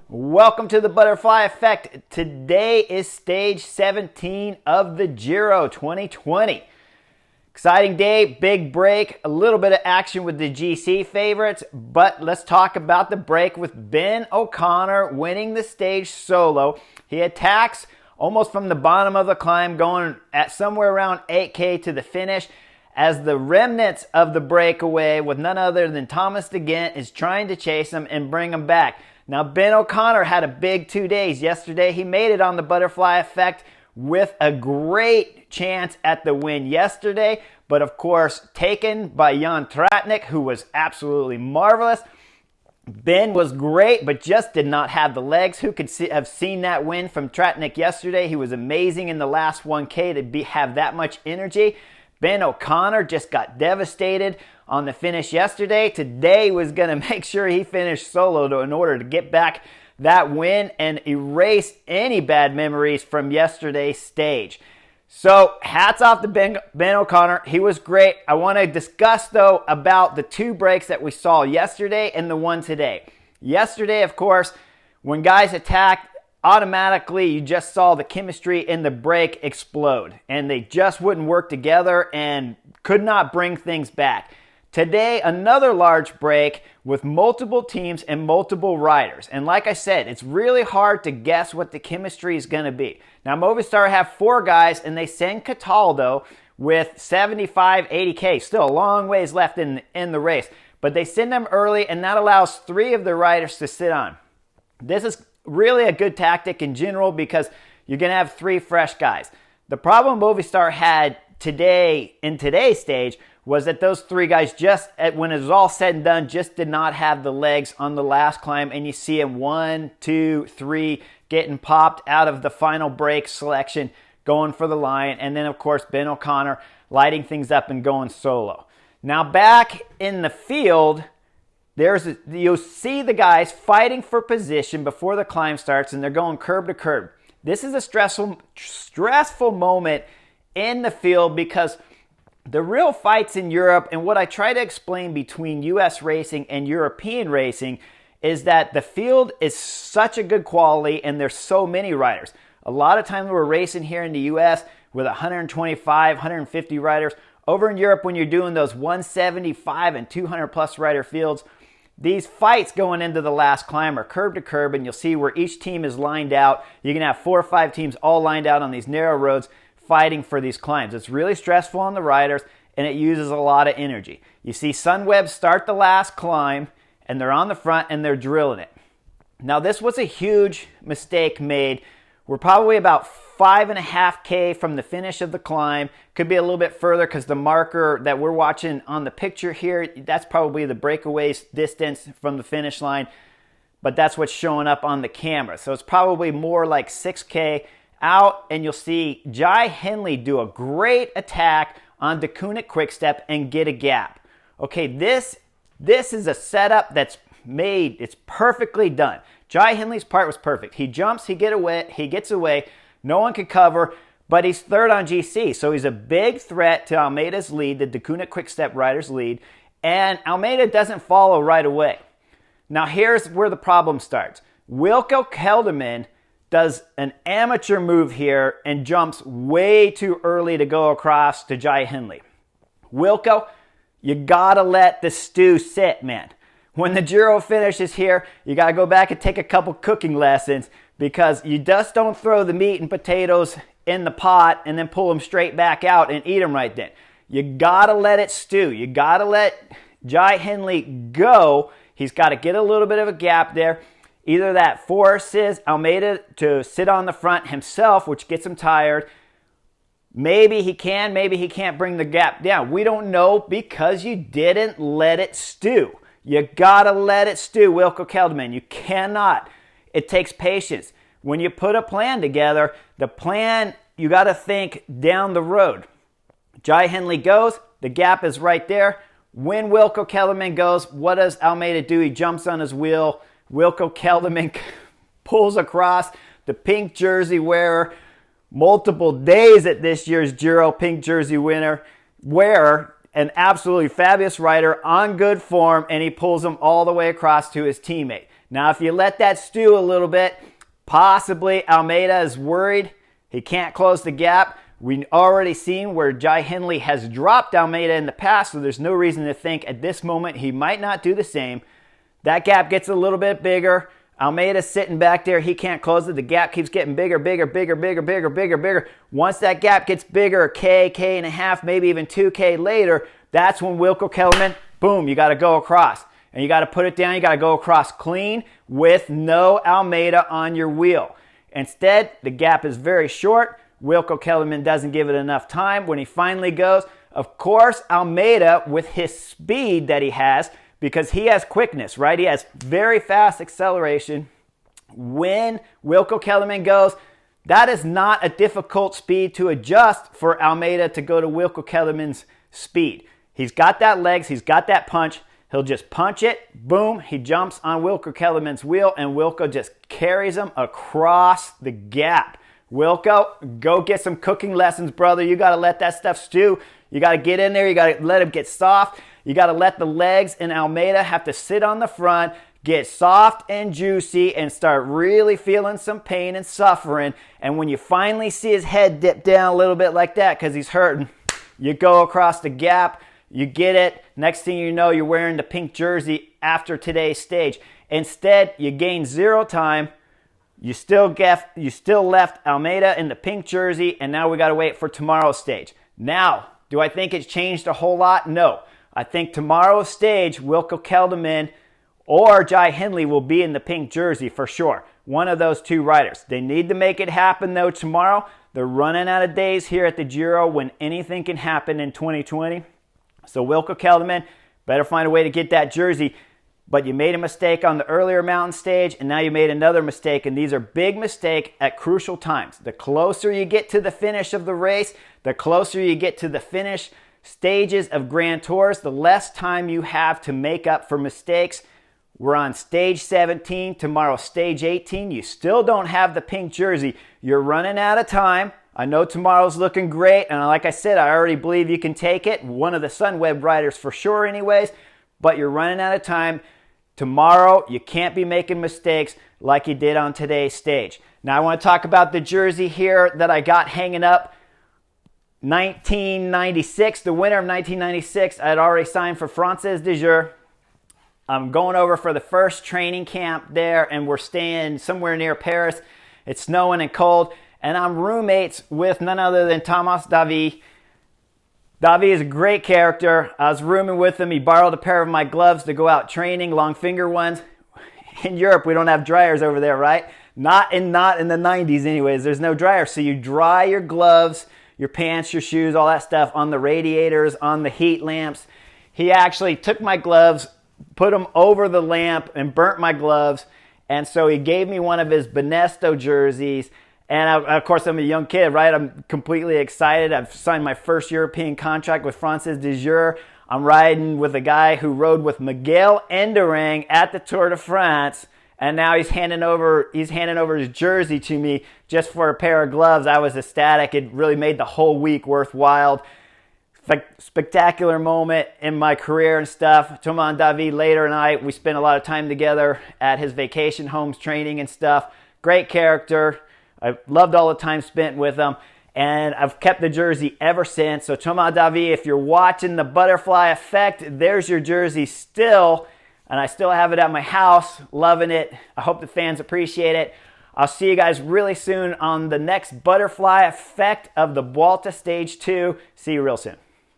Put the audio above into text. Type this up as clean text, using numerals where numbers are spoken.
Welcome to the Butterfly Effect. Today is stage 17 of the Giro 2020. Exciting day, big break, a little bit of action with the GC favorites, but let's talk about the break with Ben O'Connor winning the stage solo. He attacks almost from the bottom of the climb, going at somewhere around 8K to the finish, as the remnants of the breakaway with none other than Thomas de Gendt is trying to chase him and bring him back. Now, Ben O'Connor had a big 2 days. Yesterday, he made it on the Butterfly Effect with a great chance at the win yesterday, but of course, taken by Jan Tratnik, who was absolutely marvelous. Ben was great, but just did not have the legs. Who could have seen that win from Tratnik yesterday? He was amazing in the last 1K to have that much energy. Ben O'Connor just got devastated on the finish yesterday. Today was going to make sure he finished solo in order to get back that win and erase any bad memories from yesterday's stage. So hats off to Ben O'Connor. He was great. I want to discuss, though, about the two breaks that we saw yesterday and the one today. Yesterday, of course, when guys attacked, automatically you just saw the chemistry in the break explode, and they just wouldn't work together and could not bring things back. Today, another large break with multiple teams and multiple riders. And like I said, it's really hard to guess what the chemistry is going to be. Now, Movistar have 4 guys, and they send Cataldo with 75, 80K. Still a long ways left in the race. But they send them early, and that allows 3 of the riders to sit on. This is really a good tactic in general because you're going to have 3 fresh guys. The problem Movistar had today in today's stage was that those 3 guys just, when it was all said and done, just did not have the legs on the last climb, and you see them 1, 2, 3 getting popped out of the final break selection, going for the line, and then of course Ben O'Connor lighting things up and going solo. Now back in the field, you'll see the guys fighting for position before the climb starts, and they're going curb to curb. This is a stressful moment in the field because the real fights in Europe, and what I try to explain between US racing and European racing, is that the field is such a good quality and there's so many riders. A lot of times we're racing here in the US with 125, 150 riders. Over in Europe, when you're doing those 175 and 200 plus rider fields, these fights going into the last climb are curb to curb, and you'll see where each team is lined out. You can have 4 or 5 teams all lined out on these narrow roads fighting for these climbs. It's really stressful on the riders, and it uses a lot of energy. You see Sunweb start the last climb, and they're on the front, and they're drilling it. Now, this was a huge mistake made. We're probably about 5.5K from the finish of the climb. Could be a little bit further because the marker that we're watching on the picture here, that's probably the breakaway's distance from the finish line, but that's what's showing up on the camera. So it's probably more like 6K out, and you'll see Jai Hindley do a great attack on De Koninck Quickstep and get a gap. Okay, this is a setup that's made, it's perfectly done. Jai Hindley's part was perfect. He jumps, he gets away, no one could cover, but he's third on GC, so he's a big threat to Almeida's lead, the De Koninck Quickstep rider's lead, and Almeida doesn't follow right away. Now here's where the problem starts. Wilco Kelderman does an amateur move here and jumps way too early to go across to Jai Hindley. Wilco, you gotta let the stew sit, man. When the Giro finishes here, you gotta go back and take a couple cooking lessons, because you just don't throw the meat and potatoes in the pot and then pull them straight back out and eat them right then. You gotta let it stew. You gotta let Jai Hindley go. He's got to get a little bit of a gap there. Either that forces Almeida to sit on the front himself, which gets him tired. Maybe he can, maybe he can't bring the gap down. We don't know because you didn't let it stew. You gotta let it stew, Wilco Kelderman. You cannot. It takes patience. When you put a plan together, the plan, you gotta think down the road. Jai Hindley goes, the gap is right there. When Wilco Kelderman goes, what does Almeida do? He jumps on his wheel. Wilco Kelderman pulls across, the pink jersey wearer, multiple days at this year's Giro pink jersey wearer, an absolutely fabulous rider on good form, and he pulls him all the way across to his teammate. Now, if you let that stew a little bit, possibly Almeida is worried. He can't close the gap. We've already seen where Jai Hindley has dropped Almeida in the past, so there's no reason to think at this moment he might not do the same. That gap gets a little bit bigger. Almeida's sitting back there. He can't close it. The gap keeps getting bigger. Once that gap gets bigger, a K and a half, maybe even 2K later, that's when Wilco Kelderman, boom, you got to go across. And you got to put it down. You got to go across clean with no Almeida on your wheel. Instead, the gap is very short. Wilco Kelderman doesn't give it enough time. When he finally goes, of course, Almeida, with his speed that he has, because he has quickness, right? He has very fast acceleration. When Wilco Kelderman goes, that is not a difficult speed to adjust for Almeida to go to Wilco Kelderman's speed. He's got that legs. He's got that punch. He'll just punch it. Boom. He jumps on Wilco Kelderman's wheel, and Wilco just carries him across the gap. Wilco, go get some cooking lessons, brother. You got to let that stuff stew. You got to get in there. You got to let it get soft. You got to let the legs and Almeida have to sit on the front, get soft and juicy, and start really feeling some pain and suffering. And when you finally see his head dip down a little bit like that because he's hurting, you go across the gap. You get it. Next thing you know, you're wearing the pink jersey after today's stage. Instead, you gain 0 time. You still left Almeida in the pink jersey, and now we got to wait for tomorrow's stage. Now, do I think it's changed a whole lot? No. I think tomorrow's stage, Wilco Kelderman or Jai Hindley will be in the pink jersey for sure. One of those two riders. They need to make it happen, though, tomorrow. They're running out of days here at the Giro when anything can happen in 2020. So Wilco Kelderman, better find a way to get that jersey. But you made a mistake on the earlier mountain stage, and now you made another mistake, and these are big mistakes at crucial times. The closer you get to the finish of the race, the closer you get to the finish stages of Grand Tours, the less time you have to make up for mistakes. We're on stage 17, tomorrow stage 18. You still don't have the pink jersey. You're running out of time. I know tomorrow's looking great, and like I said, I already believe you can take it. One of the Sunweb riders for sure anyways, but you're running out of time. Tomorrow, you can't be making mistakes like you did on today's stage. Now, I want to talk about the jersey here that I got hanging up. 1996, the winner of 1996, I had already signed for Française des Jeux. I'm going over for the first training camp there, and we're staying somewhere near Paris. It's snowing and cold, and I'm roommates with none other than Thomas David. David is a great character. I was rooming with him. He borrowed a pair of my gloves to go out training, long finger ones. In Europe, we don't have dryers over there, right? Not in the 90s anyways. There's no dryer. So you dry your gloves, your pants, your shoes, all that stuff on the radiators, on the heat lamps. He actually took my gloves, put them over the lamp, and burnt my gloves. And so he gave me one of his Benesto jerseys. And of course, I'm a young kid, right? I'm completely excited. I've signed my first European contract with Française des Jeux. I'm riding with a guy who rode with Miguel Indurain at the Tour de France. And now he's handing over his jersey to me just for a pair of gloves. I was ecstatic. It really made the whole week worthwhile. Spectacular moment in my career and stuff. Thomas David later and we spent a lot of time together at his vacation homes training and stuff. Great character. I loved all the time spent with him, and I've kept the jersey ever since. So Thomas David, if you're watching the butterfly effect, there's your jersey still, and I still have it at my house, loving it. I hope the fans appreciate it. I'll see you guys really soon on the next butterfly effect of the Vuelta Stage 2. See you real soon.